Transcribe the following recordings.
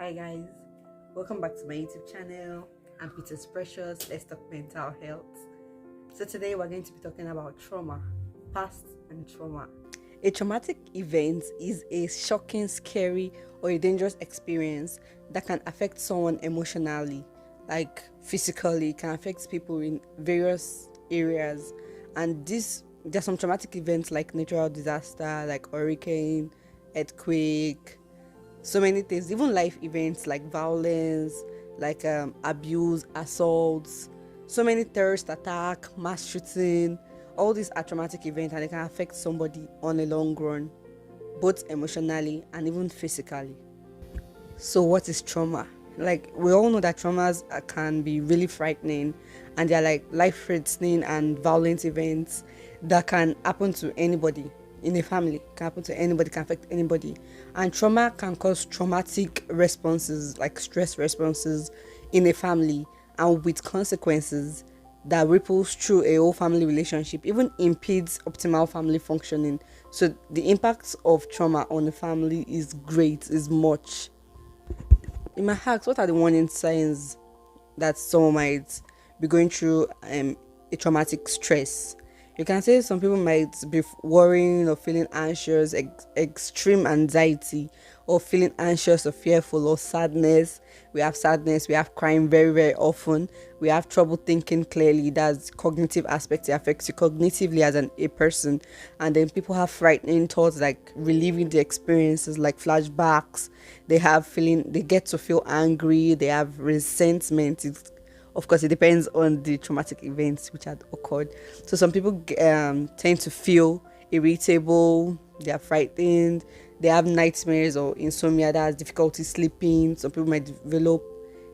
Hi guys, welcome back to my YouTube channel. I'm Peter's Precious. Let's talk mental health. So today we're going to be talking about trauma, past and trauma. A traumatic event is a shocking, scary, or a dangerous experience that can affect someone emotionally, like physically. It can affect people in various areas. And there's some traumatic events like natural disaster, like hurricane, earthquake, so many things, even life events like violence, like abuse, assaults, so many terrorist attack, mass shooting. All these are traumatic events and they can affect somebody on a long run, both emotionally and even physically. So what is trauma? Like, we all know that traumas can be really frightening, and they're like life threatening and violent events that can happen to anybody in a family, can happen to anybody, can affect anybody. And trauma can cause traumatic responses, like stress responses in a family, and with consequences that ripples through a whole family relationship, even impedes optimal family functioning. So the impact of trauma on the family is great, is much. In my ask, what are the warning signs that someone might be going through a traumatic stress? You can say some people might be worrying or feeling anxious, extreme anxiety, or feeling anxious or fearful, or sadness. We have sadness, we have crying very, very often. We have trouble thinking clearly. That's cognitive aspect. It affects you cognitively as a person. And then people have frightening thoughts like reliving the experiences, like flashbacks. They get to feel angry, they have resentment. Of course, it depends on the traumatic events which had occurred. So some people tend to feel irritable, they are frightened, they have nightmares or insomnia, that has difficulty sleeping. Some people might develop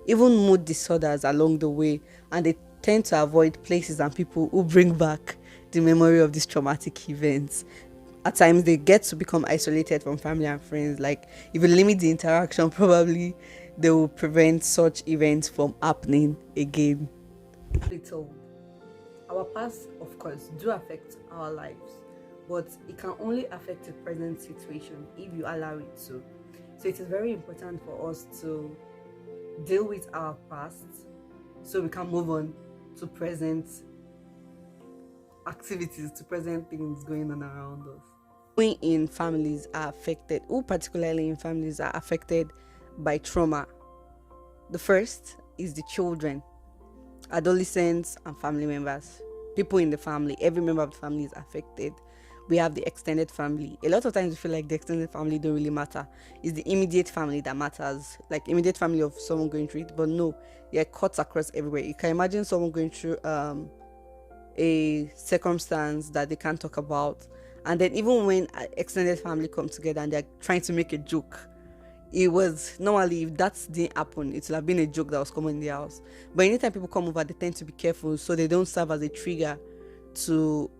even mood disorders along the way, and they tend to avoid places and people who bring back the memory of these traumatic events. At times they get to become isolated from family and friends. Like, if you limit the interaction, probably they will prevent such events from happening again. Told, our past, of course, do affect our lives, but it can only affect the present situation if you allow it to. So it is very important for us to deal with our past so we can move on to present activities, to present things going on around us. Who in families are affected, who particularly in families are affected by trauma? The first is the children, adolescents, and family members. People in the family, every member of the family is affected. We have the extended family. A lot of times we feel like the extended family don't really matter. It's the immediate family that matters, like immediate family of someone going through it. But no, it cuts across everywhere. You can imagine someone going through a circumstance that they can't talk about, and then even when extended family come together and they're trying to make a joke, it was normally, if that didn't happen, it would have been a joke that was common in the house. But anytime people come over, they tend to be careful so they don't serve as a trigger to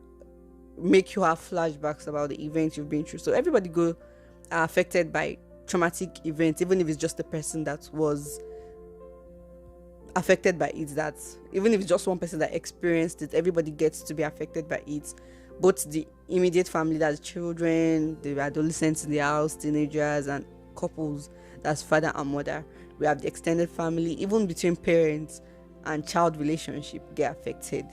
make you have flashbacks about the events you've been through. So everybody are affected by traumatic events, even if it's just the person that was affected by it. That even if it's just one person that experienced it, everybody gets to be affected by it. Both the immediate family, that's children, the adolescents in the house, teenagers, and couples, that's father and mother. We have the extended family, even between parents and child relationship get affected.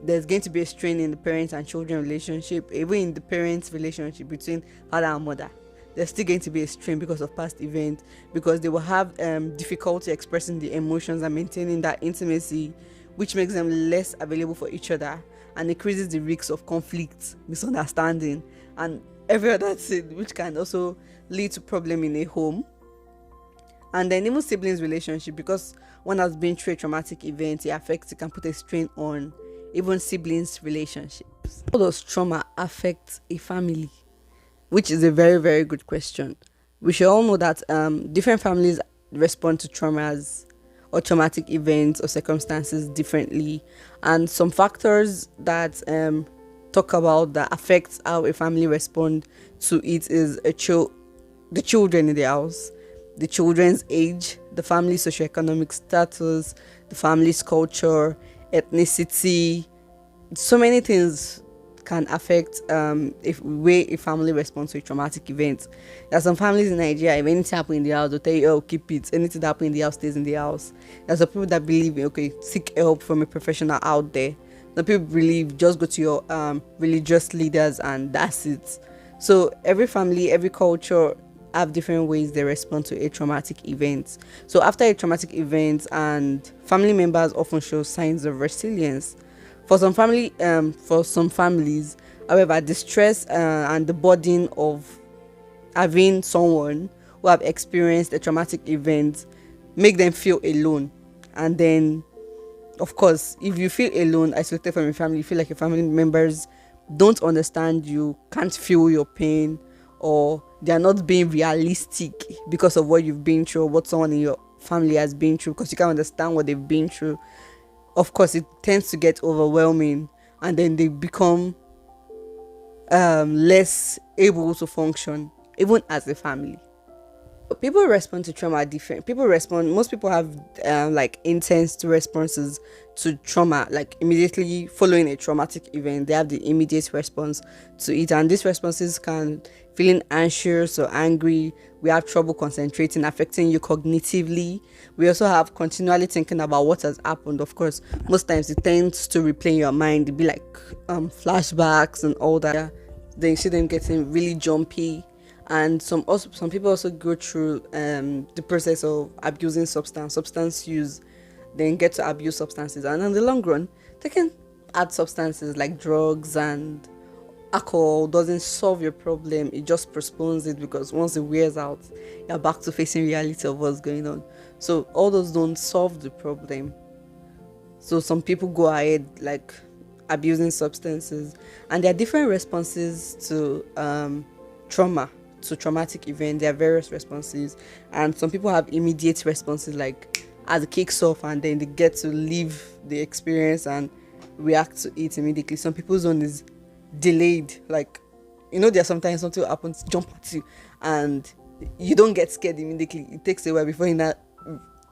There's going to be a strain in the parents and children relationship, even in the parents relationship between father and mother. There's still going to be a strain because of past events, because they will have difficulty expressing the emotions and maintaining that intimacy, which makes them less available for each other and increases the risks of conflict, misunderstanding, and every other thing, which can also lead to problem in a home. And then even siblings relationship, because one has been through a traumatic event, it can put a strain on even siblings relationships. How does trauma affect a family? Which is a very, very good question. We should all know that different families respond to traumas or traumatic events or circumstances differently, and some factors that talk about that affects how a family respond to it is the children in the house, the children's age, the family's socioeconomic status, the family's culture, ethnicity. So many things can affect if way a family responds to a traumatic event. There are some families in Nigeria, if anything happen in the house, they'll tell you, oh, keep it. Anything that happen in the house stays in the house. There's some people that believe, okay, seek help from a professional out there. Some people believe just go to your religious leaders and that's it. So every family, every culture have different ways they respond to a traumatic event. So after a traumatic event, and family members often show signs of resilience. For some families, however, the stress and the burden of having someone who have experienced a traumatic event make them feel alone. And then, of course, if you feel alone, isolated from your family, you feel like your family members don't understand you, can't feel your pain, or they are not being realistic because of what you've been through, or what someone in your family has been through, because you can't understand what they've been through. Of course, it tends to get overwhelming, and then they become less able to function, even as a family. People respond to trauma different. Most people have like intense responses to trauma, like immediately following a traumatic event. They have the immediate response to it, and these responses can feeling anxious or angry. We have trouble concentrating, affecting you cognitively. We also have continually thinking about what has happened. Of course, most times it tends to replay in your mind. It'd be like flashbacks and all that. Yeah. Then you see them getting really jumpy. And some people also go through the process of abusing substance use, then get to abuse substances, and in the long run they can add substances like drugs, and alcohol doesn't solve your problem. It just postpones it, because once it wears out, you're back to facing reality of what's going on. So all those don't solve the problem. So some people go ahead like abusing substances, and there are different responses to traumatic event. There are various responses, and some people have immediate responses, like as it kicks off and then they get to live the experience and react to it immediately. Some people's zone is delayed, like there's sometimes something happens, jump at you, and you don't get scared immediately. It takes a while before you're not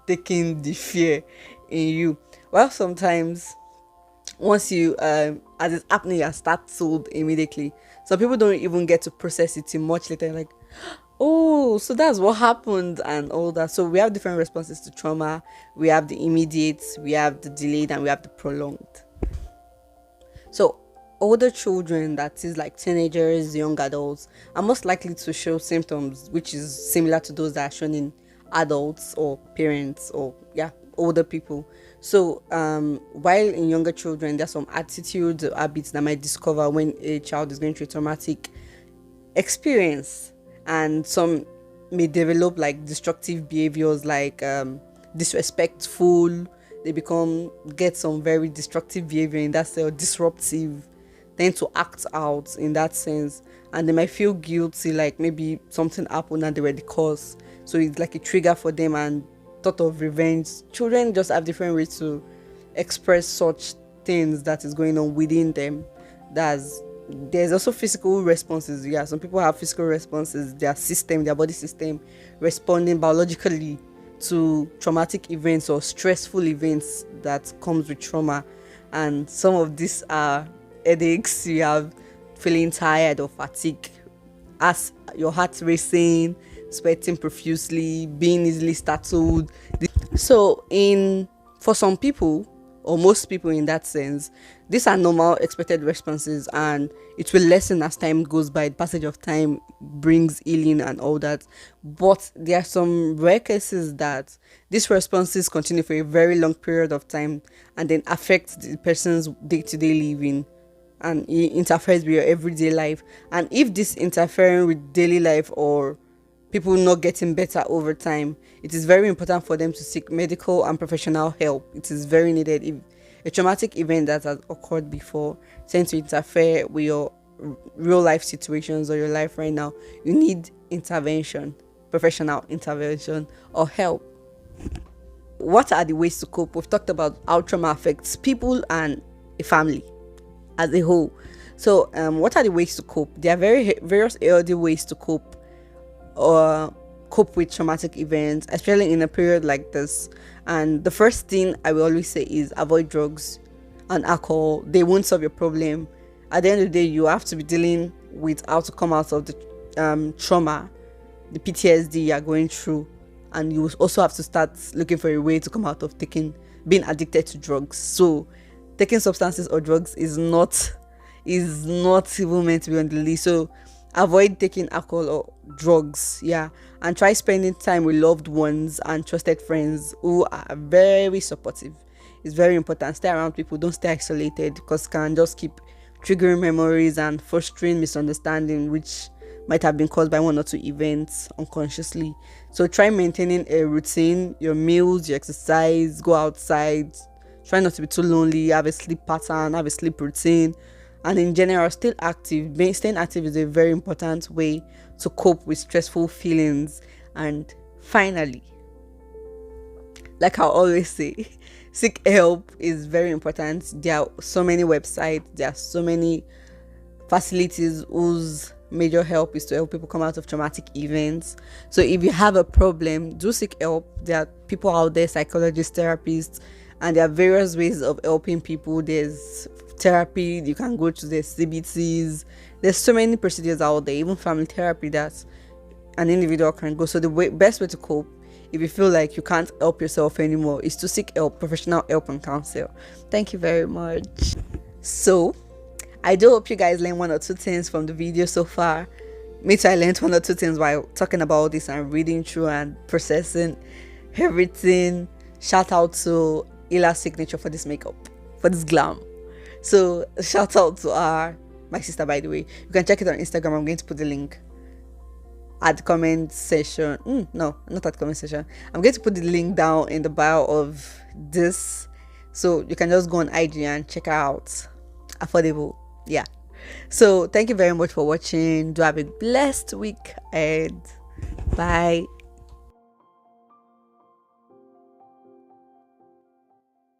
taking the fear in you. Well, sometimes once you as it's happening, you start sold immediately. Some people don't even get to process it till much later, like, oh, so that's what happened and all that. So we have different responses to trauma. We have the immediate, we have the delayed, and we have the prolonged. So older children, that is like teenagers, young adults, are most likely to show symptoms which is similar to those that are shown in adults or parents, or older people. So while in younger children, there's some attitudes or habits that might discover when a child is going through a traumatic experience, and some may develop like destructive behaviors, like disrespectful. They get some very destructive behavior in that sense, disruptive, tend to act out in that sense, and they might feel guilty, like maybe something happened and they were the cause. So it's like a trigger for them, and thought of revenge. Children just have different ways to express such things that is going on within them. There's also physical responses. Some people have physical responses, their body system responding biologically to traumatic events or stressful events that comes with trauma. And some of these are headaches, you have feeling tired or fatigue, as your heart racing, sweating profusely, being easily startled. So for some people, or most people in that sense, these are normal expected responses, and it will lessen as time goes by. The passage of time brings healing and all that. But there are some rare cases that these responses continue for a very long period of time, and then affect the person's day-to-day living, and it interferes with your everyday life. And if this interfering with daily life, or people not getting better over time, it is very important for them to seek medical and professional help. It is very needed. If a traumatic event that has occurred before tends to interfere with your real life situations or your life right now, you need intervention, professional intervention or help. What are the ways to cope? We've talked about how trauma affects people and a family as a whole. So what are the ways to cope? There are various healthy ways to cope or cope with traumatic events, especially in a period like this. And the first thing I will always say is avoid drugs and alcohol. They won't solve your problem. at the end of the day, you have to be dealing with how to come out of the trauma, the PTSD you are going through, and you also have to start looking for a way to come out of being addicted to drugs. So taking substances or drugs is not even meant to be on the list. So avoid taking alcohol or drugs, yeah, and try spending time with loved ones and trusted friends who are very supportive. It's very important. Stay around people, don't stay isolated, because can just keep triggering memories and fostering misunderstanding which might have been caused by one or two events unconsciously. So try maintaining a routine, your meals, your exercise, go outside, try not to be too lonely, have a sleep pattern, have a sleep routine, and in general, still active. Staying active is a very important way to cope with stressful feelings. And finally, like I always say, seek help is very important. There are so many websites, there are so many facilities whose major help is to help people come out of traumatic events. So if you have a problem, do seek help. There are people out there, psychologists, therapists, and there are various ways of helping people. There's therapy you can go to, there's CBTs, there's so many procedures out there, even family therapy that an individual can go. So the best way to cope, if you feel like you can't help yourself anymore, is to seek help, professional help and counsel. Thank you very much. So I do hope you guys learned one or two things from the video so far. Me too, I learned one or two things while talking about this and reading through and processing everything. Shout out to Ila's signature for this makeup, for this glam. So shout out to my sister, by the way. You can check it on Instagram. I'm going to put the link at the comment section. No, not at the comment section. I'm going to put the link down in the bio of this, so you can just go on IG and check her out. Affordable, yeah. So thank you very much for watching. Do have a blessed week ahead. Bye.